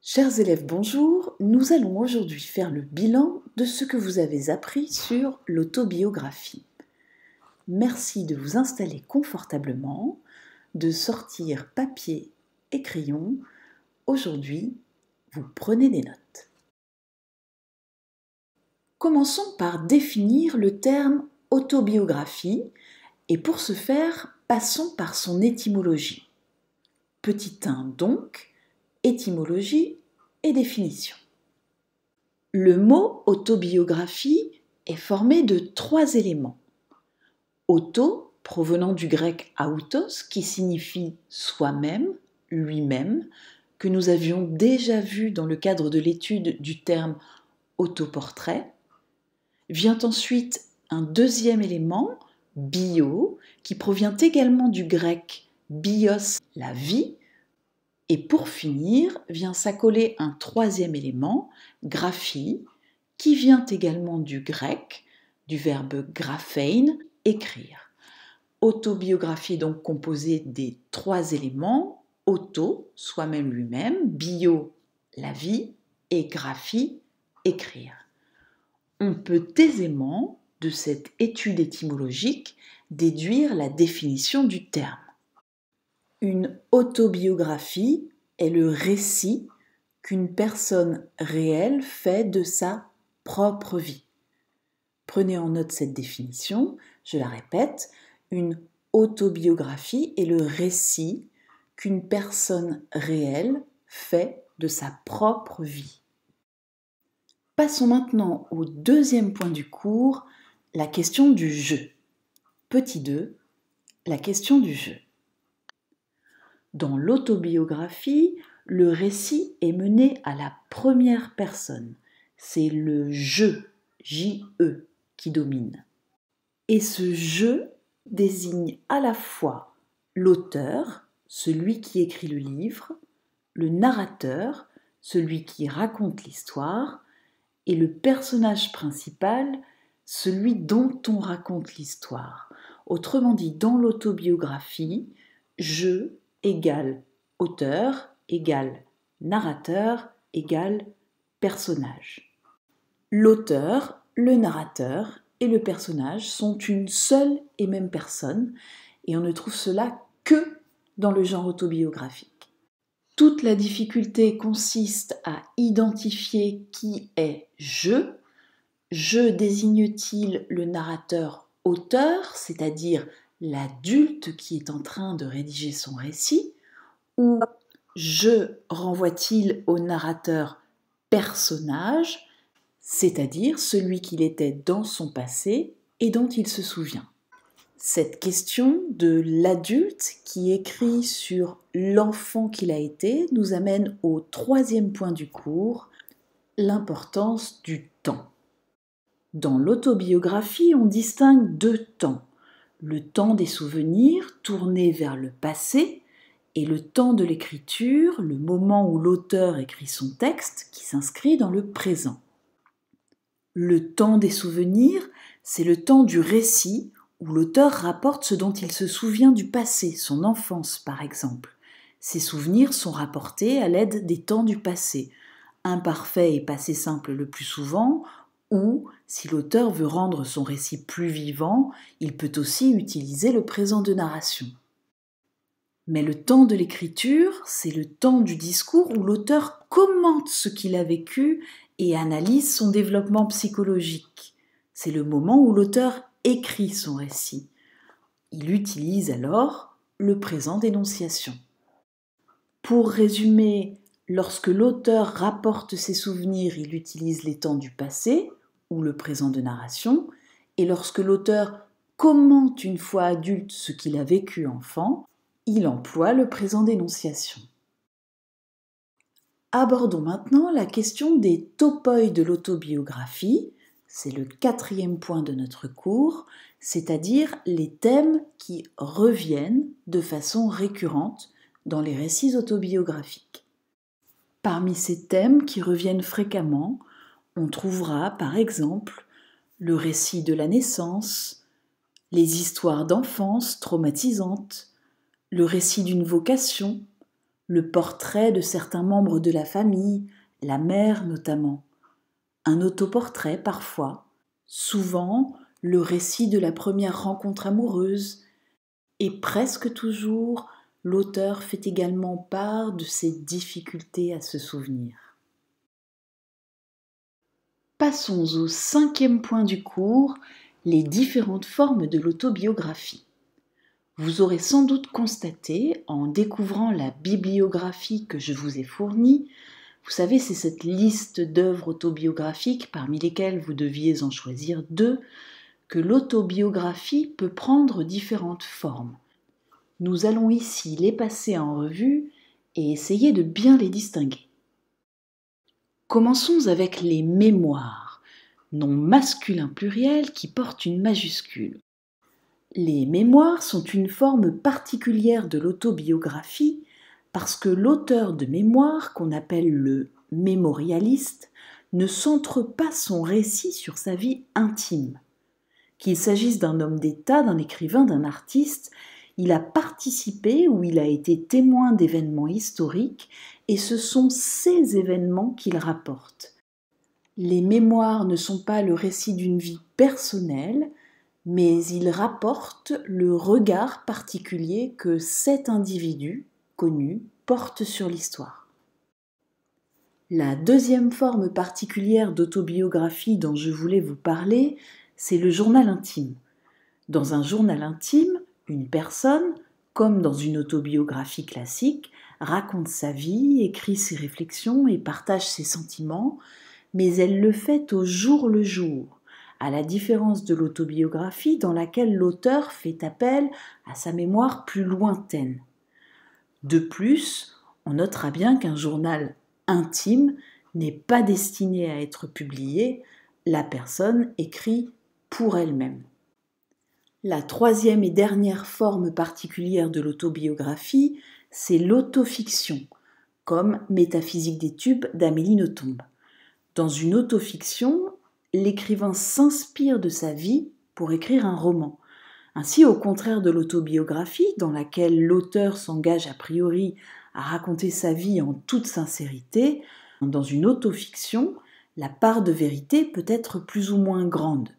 Chers élèves, bonjour. Nous allons aujourd'hui faire le bilan de ce que vous avez appris sur l'autobiographie. Merci de vous installer confortablement, de sortir papier et crayon. Aujourd'hui, vous prenez des notes. Commençons par définir le terme autobiographie et pour ce faire, passons par son étymologie. Petit 1 donc, étymologie et définition. Le mot autobiographie est formé de 3 éléments. Auto, provenant du grec autos, qui signifie soi-même, lui-même, que nous avions déjà vu dans le cadre de l'étude du terme autoportrait. Vient ensuite un deuxième élément, bio, qui provient également du grec bios, la vie. Et pour finir, vient s'accoler un troisième élément, graphie, qui vient également du grec, du verbe graphein, écrire. Autobiographie est donc composée des 3 éléments, auto, soi-même lui-même, bio, la vie, et graphie, écrire. On peut aisément, de cette étude étymologique, déduire la définition du terme. Une autobiographie est le récit qu'une personne réelle fait de sa propre vie. Prenez en note cette définition, je la répète, une autobiographie est le récit qu'une personne réelle fait de sa propre vie. Passons maintenant au deuxième point du cours, la question du je. Petit 2, la question du je. Dans l'autobiographie, le récit est mené à la première personne. C'est le je, J-E, qui domine. Et ce je désigne à la fois l'auteur, celui qui écrit le livre, le narrateur, celui qui raconte l'histoire, et le personnage principal, celui dont on raconte l'histoire. Autrement dit, dans l'autobiographie, je égale auteur, égale narrateur, égale personnage. L'auteur, le narrateur et le personnage sont une seule et même personne, et on ne trouve cela que dans le genre autobiographique. Toute la difficulté consiste à identifier qui est je. Je désigne-t-il le narrateur auteur, c'est-à-dire l'adulte qui est en train de rédiger son récit, ou je renvoie-t-il au narrateur personnage, c'est-à-dire celui qu'il était dans son passé et dont il se souvient. Cette question de l'adulte qui écrit sur l'enfant qu'il a été nous amène au troisième point du cours, l'importance du temps. Dans l'autobiographie, on distingue 2 temps. Le temps des souvenirs tourné vers le passé et le temps de l'écriture, le moment où l'auteur écrit son texte qui s'inscrit dans le présent. Le temps des souvenirs, c'est le temps du récit où l'auteur rapporte ce dont il se souvient du passé, son enfance par exemple. Ces souvenirs sont rapportés à l'aide des temps du passé, imparfait et passé simple le plus souvent, ou, si l'auteur veut rendre son récit plus vivant, il peut aussi utiliser le présent de narration. Mais le temps de l'écriture, c'est le temps du discours où l'auteur commente ce qu'il a vécu et analyse son développement psychologique. C'est le moment où l'auteur écrit son récit. Il utilise alors le présent d'énonciation. Pour résumer, lorsque l'auteur rapporte ses souvenirs, il utilise les temps du passé ou le présent de narration, et lorsque l'auteur commente une fois adulte ce qu'il a vécu enfant, il emploie le présent d'énonciation. Abordons maintenant la question des topoi de l'autobiographie, c'est le 4e point de notre cours, c'est-à-dire les thèmes qui reviennent de façon récurrente dans les récits autobiographiques. Parmi ces thèmes qui reviennent fréquemment, on trouvera par exemple le récit de la naissance, les histoires d'enfance traumatisantes, le récit d'une vocation, le portrait de certains membres de la famille, la mère notamment, un autoportrait parfois, souvent le récit de la première rencontre amoureuse, et presque toujours l'auteur fait également part de ses difficultés à se souvenir. Passons au 5e point du cours, les différentes formes de l'autobiographie. Vous aurez sans doute constaté, en découvrant la bibliographie que je vous ai fournie, vous savez, c'est cette liste d'œuvres autobiographiques parmi lesquelles vous deviez en choisir 2, que l'autobiographie peut prendre différentes formes. Nous allons ici les passer en revue et essayer de bien les distinguer. Commençons avec les mémoires, nom masculin pluriel qui porte une majuscule. Les mémoires sont une forme particulière de l'autobiographie parce que l'auteur de mémoire, qu'on appelle le mémorialiste, ne centre pas son récit sur sa vie intime. Qu'il s'agisse d'un homme d'État, d'un écrivain, d'un artiste, il a participé ou il a été témoin d'événements historiques et ce sont ces événements qu'il rapporte. Les mémoires ne sont pas le récit d'une vie personnelle, mais ils rapportent le regard particulier que cet individu connu porte sur l'histoire. La deuxième forme particulière d'autobiographie dont je voulais vous parler, c'est le journal intime. Dans un journal intime, une personne, comme dans une autobiographie classique, raconte sa vie, écrit ses réflexions et partage ses sentiments, mais elle le fait au jour le jour, à la différence de l'autobiographie dans laquelle l'auteur fait appel à sa mémoire plus lointaine. De plus, on notera bien qu'un journal intime n'est pas destiné à être publié, la personne écrit pour elle-même. La troisième et dernière forme particulière de l'autobiographie, c'est l'autofiction, comme Métaphysique des tubes d'Amélie Nothomb. Dans une autofiction, l'écrivain s'inspire de sa vie pour écrire un roman. Ainsi, au contraire de l'autobiographie, dans laquelle l'auteur s'engage a priori à raconter sa vie en toute sincérité, dans une autofiction, la part de vérité peut être plus ou moins grande.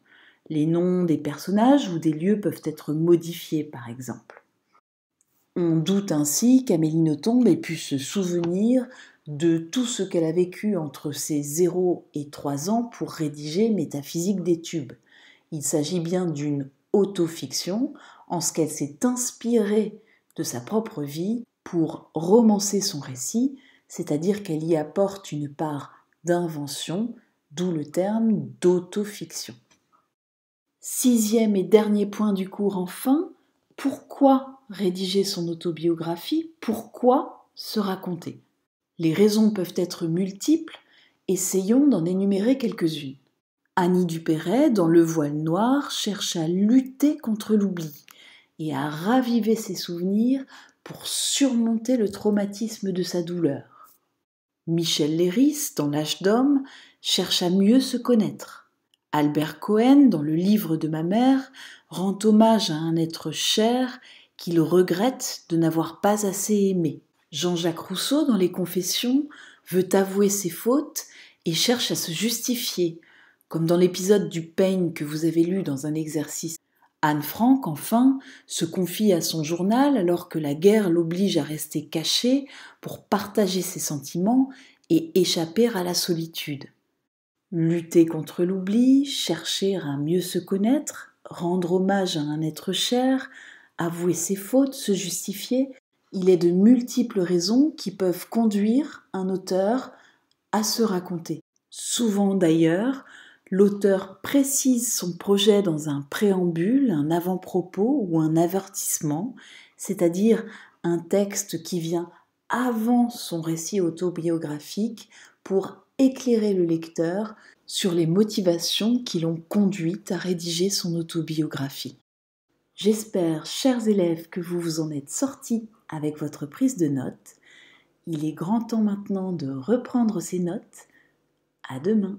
Les noms des personnages ou des lieux peuvent être modifiés, par exemple. On doute ainsi qu'Amélie Nothomb ait pu se souvenir de tout ce qu'elle a vécu entre ses 0 et 3 ans pour rédiger Métaphysique des tubes. Il s'agit bien d'une autofiction, en ce qu'elle s'est inspirée de sa propre vie pour romancer son récit, c'est-à-dire qu'elle y apporte une part d'invention, d'où le terme d'autofiction. 6e et dernier point du cours enfin, pourquoi rédiger son autobiographie? Pourquoi se raconter? Les raisons peuvent être multiples, essayons d'en énumérer quelques-unes. Annie Dupéret, dans Le Voile Noir, cherche à lutter contre l'oubli et à raviver ses souvenirs pour surmonter le traumatisme de sa douleur. Michel Léris, dans L'Âge d'homme, cherche à mieux se connaître. Albert Cohen, dans Le Livre de ma mère, rend hommage à un être cher qu'il regrette de n'avoir pas assez aimé. Jean-Jacques Rousseau, dans Les Confessions, veut avouer ses fautes et cherche à se justifier, comme dans l'épisode du peigne que vous avez lu dans un exercice. Anne Frank, enfin, se confie à son journal alors que la guerre l'oblige à rester cachée pour partager ses sentiments et échapper à la solitude. Lutter contre l'oubli, chercher à mieux se connaître, rendre hommage à un être cher, avouer ses fautes, se justifier, il est de multiples raisons qui peuvent conduire un auteur à se raconter. Souvent d'ailleurs, l'auteur précise son projet dans un préambule, un avant-propos ou un avertissement, c'est-à-dire un texte qui vient avant son récit autobiographique pour éclairer le lecteur sur les motivations qui l'ont conduit à rédiger son autobiographie. J'espère, chers élèves, que vous vous en êtes sortis avec votre prise de notes. Il est grand temps maintenant de reprendre ces notes. À demain.